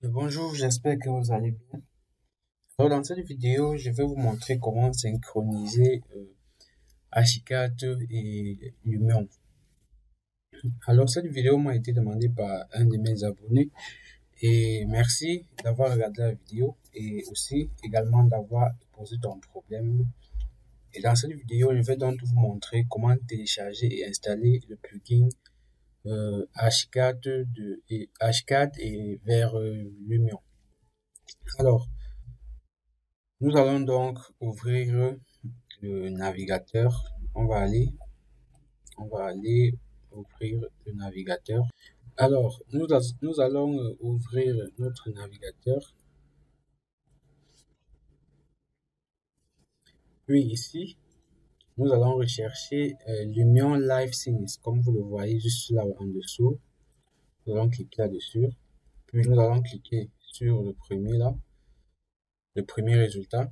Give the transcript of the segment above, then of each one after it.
Bonjour, j'espère que vous allez bien. Alors, dans cette vidéo, je vais vous montrer comment synchroniser Archicad et Lumion. Alors, cette vidéo m'a été demandée par un de mes abonnés et merci d'avoir regardé la vidéo et aussi également d'avoir posé ton problème. Et dans cette vidéo, je vais donc vous montrer comment télécharger et installer le plugin Archicad et vers Lumion. Alors, nous allons donc ouvrir le navigateur. On va aller ouvrir le navigateur. Alors, nous allons ouvrir notre navigateur. Puis ici, nous allons rechercher Lumion Live Scenes. Comme vous le voyez juste là en dessous, nous allons cliquer là-dessus. Puis nous allons cliquer sur le premier là, le premier résultat.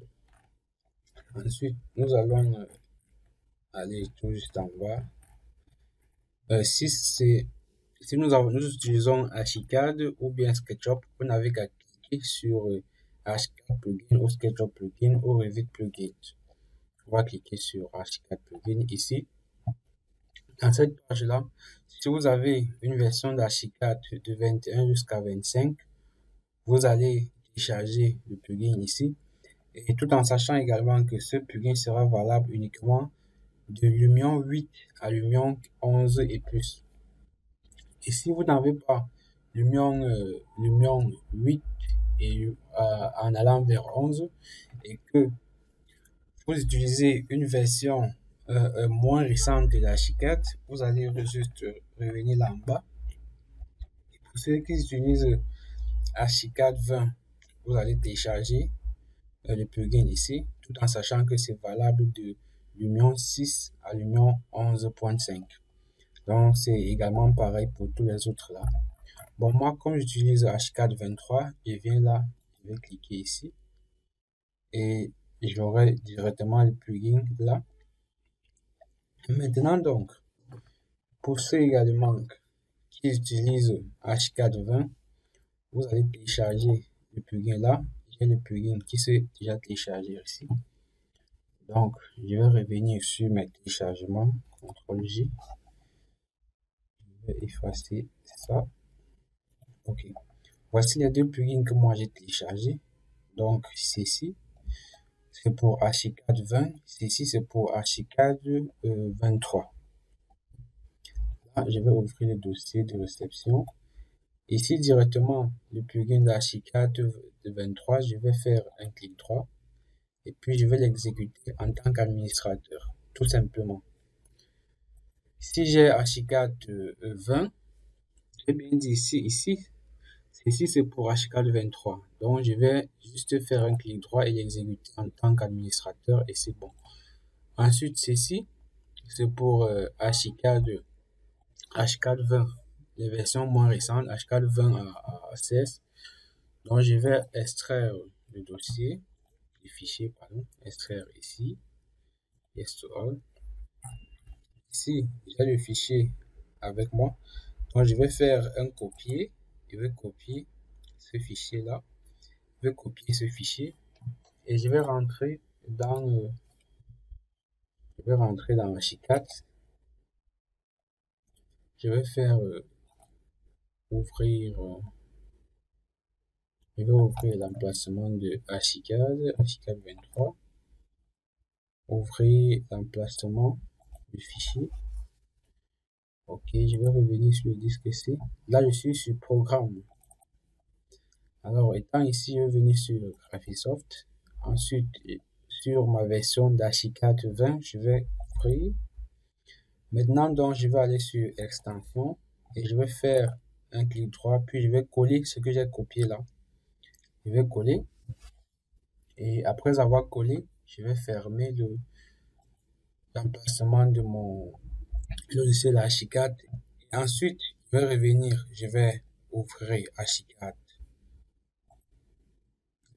Ensuite, nous allons aller tout juste en bas. Si nous utilisons Archicad ou bien SketchUp, vous n'avez qu'à cliquer sur Archicad plugin ou SketchUp plugin ou Revit plugin. On va cliquer sur Archicad plugin ici. Dans cette page-là, si vous avez une version d'Archicad de 21 jusqu'à 25, vous allez télécharger le plugin ici. Et tout en sachant également que ce plugin sera valable uniquement de Lumion 8 à Lumion 11 et plus. Et si vous n'avez pas Lumion 8 et en allant vers 11 et que vous utilisez une version moins récente de l'Archicad, vous allez juste revenir là en bas. Et pour ceux qui utilisent Archicad 20, vous allez télécharger le plugin ici, tout en sachant que c'est valable de Lumion 6 à Lumion 11.5. Donc c'est également pareil pour tous les autres là. Bon, moi, comme j'utilise Archicad 23, je viens là, je vais cliquer ici et j'aurai directement le plugin là. Maintenant, donc, pour ceux également qui utilisent Archicad 20, vous allez télécharger le plugin là. J'ai le plugin qui s'est déjà téléchargé ici. Donc, je vais revenir sur mes téléchargements, CTRL-J. Je vais effacer ça. Ok. Voici les deux plugins que moi j'ai téléchargés. Donc, ceci, c'est pour Archicad 20. Ceci, c'est pour Archicad 23. Là, je vais ouvrir le dossier de réception. Ici, directement, le plugin d'Archicad 23, je vais faire un clic droit. Et puis, je vais l'exécuter en tant qu'administrateur, tout simplement. Si j'ai Archicad 20, j'ai bien dit ici, ceci c'est pour Archicad 23. Donc, je vais juste faire un clic droit et l'exécuter en tant qu'administrateur et c'est bon. Ensuite, ceci, c'est pour Archicad 20, les versions moins récentes, Archicad 20 à 16. Donc, je vais extraire le dossier, le fichier, pardon, extraire ici, yes to all. Ici, j'ai le fichier avec moi. Donc, je vais faire un copier. Je vais copier ce fichier-là. Je vais copier ce fichier et je vais rentrer dans Archicad. Je vais faire ouvrir je vais ouvrir l'emplacement de Archicad 23. Ouvrir l'emplacement du fichier. Ok, je vais revenir sur le disque C. Là, je suis sur Programme. Alors, étant ici, je vais venir sur Graphisoft. Ensuite, sur ma version d'Archicad 20, je vais ouvrir. Maintenant, donc, je vais aller sur Extension et je vais faire un clic droit, puis je vais coller ce que j'ai copié là. Je vais coller et après avoir collé, je vais fermer l'emplacement de mon logiciel Archicad. Et ensuite, je vais revenir, je vais ouvrir Archicad.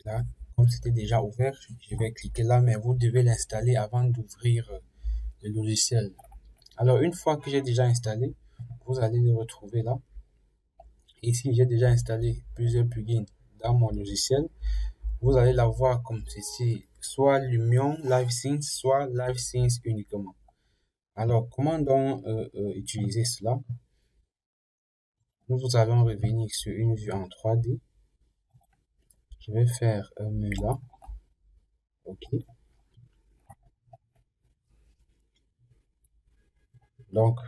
Là, comme c'était déjà ouvert, je vais cliquer là, mais vous devez l'installer avant d'ouvrir le logiciel. Alors, une fois que j'ai déjà installé, vous allez le retrouver là. Ici, j'ai déjà installé plusieurs plugins dans mon logiciel, vous allez la voir comme ceci, soit Lumion Live Scenes, soit Live Scenes uniquement. Alors, comment donc utiliser cela? Nous allons revenir sur une vue en 3D. Je vais faire un mur là. OK. Donc,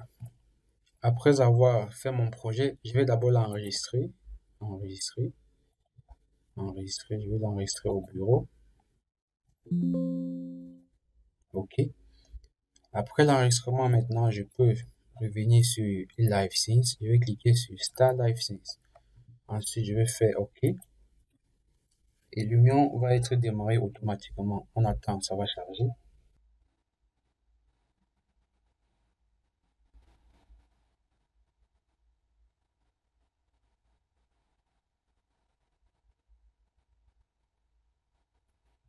après avoir fait mon projet, je vais d'abord l'enregistrer. Enregistrer. Enregistrer. Je vais l'enregistrer au bureau. OK. Après l'enregistrement, maintenant, je peux revenir sur Live Scenes. Je vais cliquer sur Start Live Scenes. Ensuite, je vais faire OK. Et Lumion va être démarré automatiquement. On attend, ça va charger.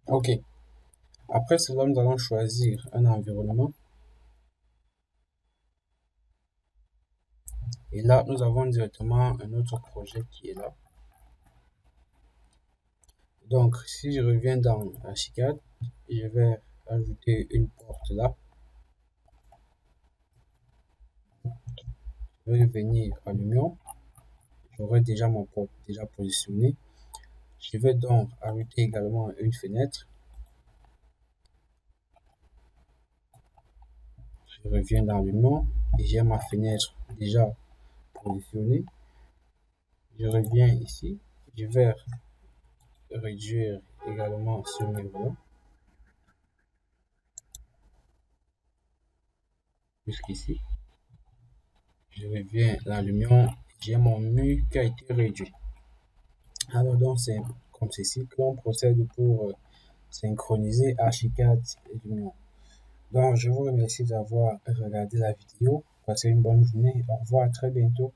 OK. Après cela, nous allons choisir un environnement. Et là, nous avons directement un autre projet qui est là. Donc, si je reviens dans Archicad, je vais ajouter une porte là. Je vais revenir à Lumion. J'aurai déjà mon porte déjà positionné. Je vais donc ajouter également une fenêtre. Je reviens dans Lumion et j'ai ma fenêtre déjà positionnée. Je reviens ici. Je vais réduire également ce niveau-là jusqu'ici. Je reviens dans Lumion. J'ai mon mur qui a été réduit. Alors donc c'est comme ceci que l'on procède pour synchroniser Archicad et Lumion. Donc je vous remercie d'avoir regardé la vidéo. Passez une bonne journée. Au revoir, à très bientôt.